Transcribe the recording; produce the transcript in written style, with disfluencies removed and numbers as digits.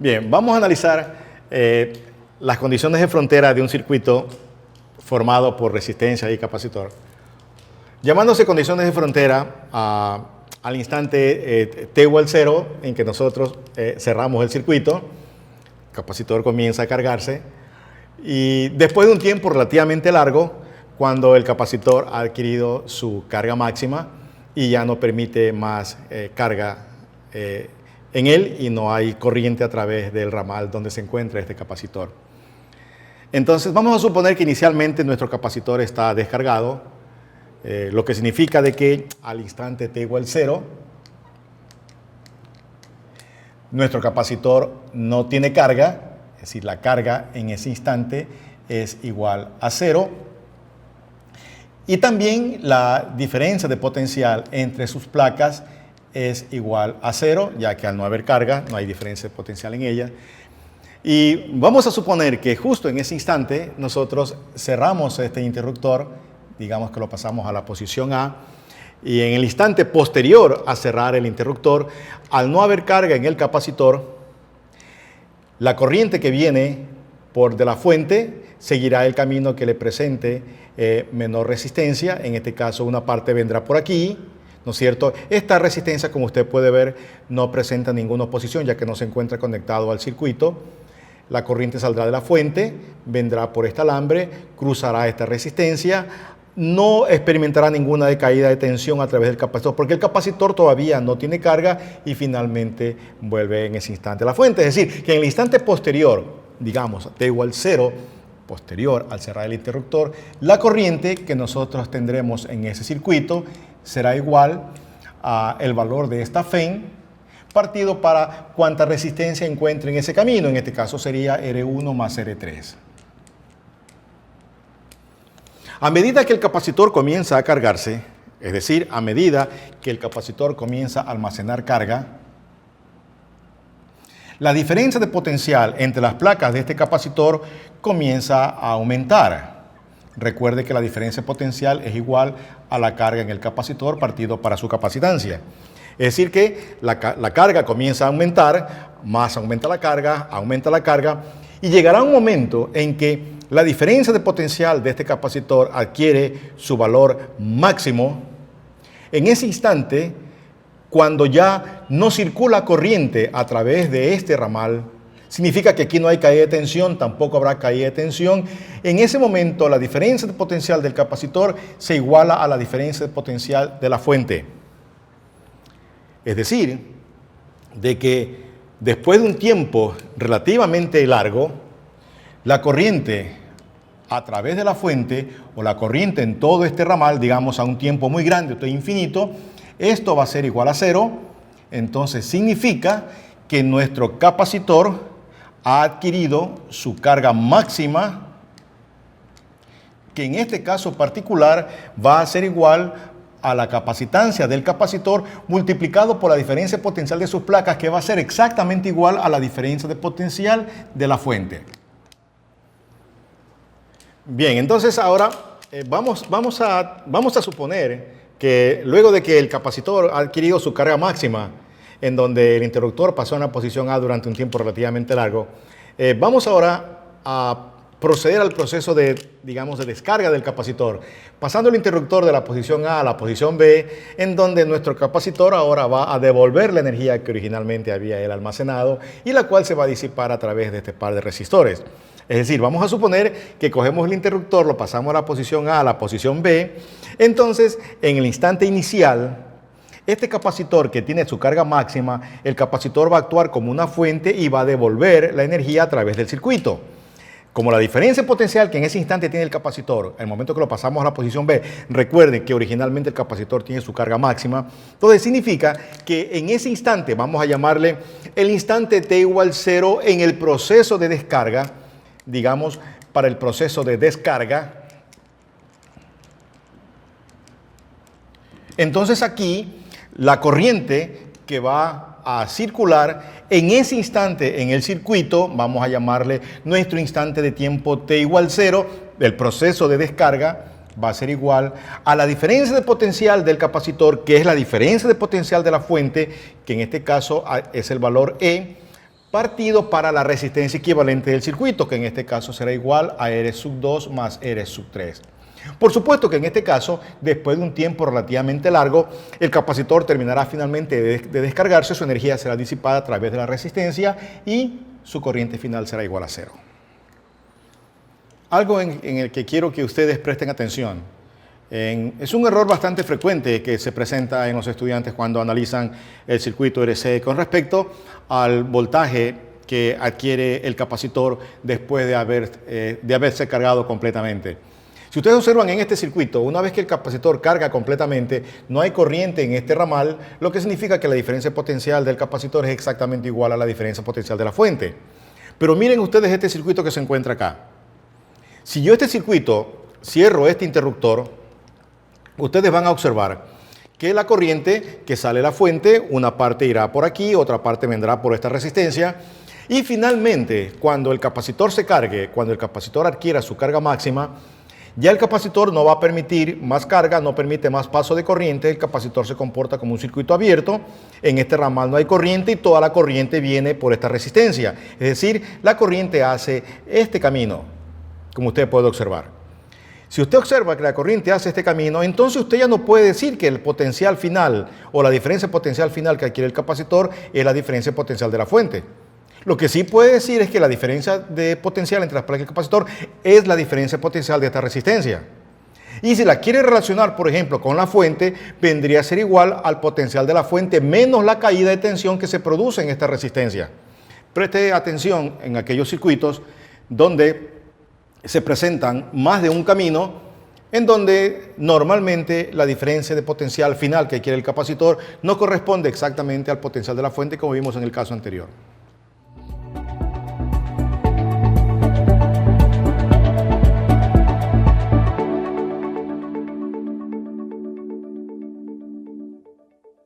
Bien, vamos a analizar las condiciones de frontera de un circuito formado por resistencia y capacitor. Llamándose condiciones de frontera al instante t igual 0 en que nosotros cerramos el circuito, el capacitor comienza a cargarse y después de un tiempo relativamente largo, cuando el capacitor ha adquirido su carga máxima y ya no permite más carga en él y no hay corriente a través del ramal donde se encuentra este capacitor. Entonces vamos a suponer que inicialmente nuestro capacitor está descargado, lo que significa de que al instante t igual 0, nuestro capacitor no tiene carga, es decir, la carga en ese instante es igual a 0. Y también la diferencia de potencial entre sus placas es igual a 0, ya que al no haber carga no hay diferencia de potencial en ella. Y vamos a suponer que justo en ese instante nosotros cerramos este interruptor, digamos que lo pasamos a la posición A, y en el instante posterior a cerrar el interruptor, al no haber carga en el capacitor, la corriente que viene por de la fuente seguirá el camino que le presente menor resistencia. En este caso una parte vendrá por aquí, ¿no es cierto? Esta resistencia, como usted puede ver, no presenta ninguna oposición ya que no se encuentra conectado al circuito. La corriente saldrá de la fuente, vendrá por este alambre, cruzará esta resistencia, no experimentará ninguna decaída de tensión a través del capacitor porque el capacitor todavía no tiene carga y finalmente vuelve en ese instante a la fuente. Es decir, que en el instante posterior, digamos, t igual 0, posterior al cerrar el interruptor, la corriente que nosotros tendremos en ese circuito será igual al valor de esta FEN partido para cuánta resistencia encuentre en ese camino. En este caso sería R1 más R3. A medida que el capacitor comienza a cargarse, es decir, a medida que el capacitor comienza a almacenar carga, la diferencia de potencial entre las placas de este capacitor comienza a aumentar. Recuerde que la diferencia potencial es igual a la carga en el capacitor partido para su capacitancia. Es decir que la carga comienza a aumentar, más aumenta la carga y llegará un momento en que la diferencia de potencial de este capacitor adquiere su valor máximo. En ese instante, cuando ya no circula corriente a través de este ramal, significa que aquí no hay caída de tensión, tampoco habrá caída de tensión. En ese momento, la diferencia de potencial del capacitor se iguala a la diferencia de potencial de la fuente. Es decir, de que después de un tiempo relativamente largo, la corriente a través de la fuente o la corriente en todo este ramal, digamos a un tiempo muy grande, esto es infinito, esto va a ser igual a 0. Entonces significa que nuestro capacitor ha adquirido su carga máxima, que en este caso particular va a ser igual a la capacitancia del capacitor multiplicado por la diferencia de potencial de sus placas, que va a ser exactamente igual a la diferencia de potencial de la fuente. Bien, entonces ahora vamos a suponer que luego de que el capacitor ha adquirido su carga máxima, en donde el interruptor pasó en la posición A durante un tiempo relativamente largo, vamos ahora a proceder al proceso de descarga del capacitor, pasando el interruptor de la posición A a la posición B, en donde nuestro capacitor ahora va a devolver la energía que originalmente había él almacenado y la cual se va a disipar a través de este par de resistores. Es decir, vamos a suponer que cogemos el interruptor, lo pasamos a la posición A a la posición B, entonces en el instante inicial, este capacitor que tiene su carga máxima, el capacitor va a actuar como una fuente y va a devolver la energía a través del circuito. Como la diferencia potencial que en ese instante tiene el capacitor, al momento que lo pasamos a la posición B, recuerden que originalmente el capacitor tiene su carga máxima, entonces significa que en ese instante, vamos a llamarle el instante t igual 0 en el proceso de descarga, digamos, para el proceso de descarga. Entonces aquí la corriente que va a circular en ese instante en el circuito, vamos a llamarle nuestro instante de tiempo t igual 0, el proceso de descarga va a ser igual a la diferencia de potencial del capacitor, que es la diferencia de potencial de la fuente, que en este caso es el valor E, partido para la resistencia equivalente del circuito, que en este caso será igual a R sub 2 más R sub 3. Por supuesto que en este caso, después de un tiempo relativamente largo, el capacitor terminará finalmente de descargarse, su energía será disipada a través de la resistencia y su corriente final será igual a cero. Algo en el que quiero que ustedes presten atención. Es un error bastante frecuente que se presenta en los estudiantes cuando analizan el circuito RC con respecto al voltaje que adquiere el capacitor después de haberse cargado completamente. Si ustedes observan en este circuito, una vez que el capacitor carga completamente, no hay corriente en este ramal, lo que significa que la diferencia potencial del capacitor es exactamente igual a la diferencia potencial de la fuente. Pero miren ustedes este circuito que se encuentra acá. Si yo este circuito cierro este interruptor, ustedes van a observar que la corriente que sale de la fuente, una parte irá por aquí, otra parte vendrá por esta resistencia. Y finalmente, cuando el capacitor se cargue, cuando el capacitor adquiera su carga máxima, ya el capacitor no va a permitir más carga, no permite más paso de corriente, el capacitor se comporta como un circuito abierto, en este ramal no hay corriente y toda la corriente viene por esta resistencia. Es decir, la corriente hace este camino, como usted puede observar. Si usted observa que la corriente hace este camino, entonces usted ya no puede decir que el potencial final o la diferencia potencial final que adquiere el capacitor es la diferencia potencial de la fuente. Lo que sí puede decir es que la diferencia de potencial entre las placas y el capacitor es la diferencia potencial de esta resistencia. Y si la quiere relacionar, por ejemplo, con la fuente, vendría a ser igual al potencial de la fuente menos la caída de tensión que se produce en esta resistencia. Preste atención en aquellos circuitos donde se presentan más de un camino en donde normalmente la diferencia de potencial final que adquiere el capacitor no corresponde exactamente al potencial de la fuente como vimos en el caso anterior.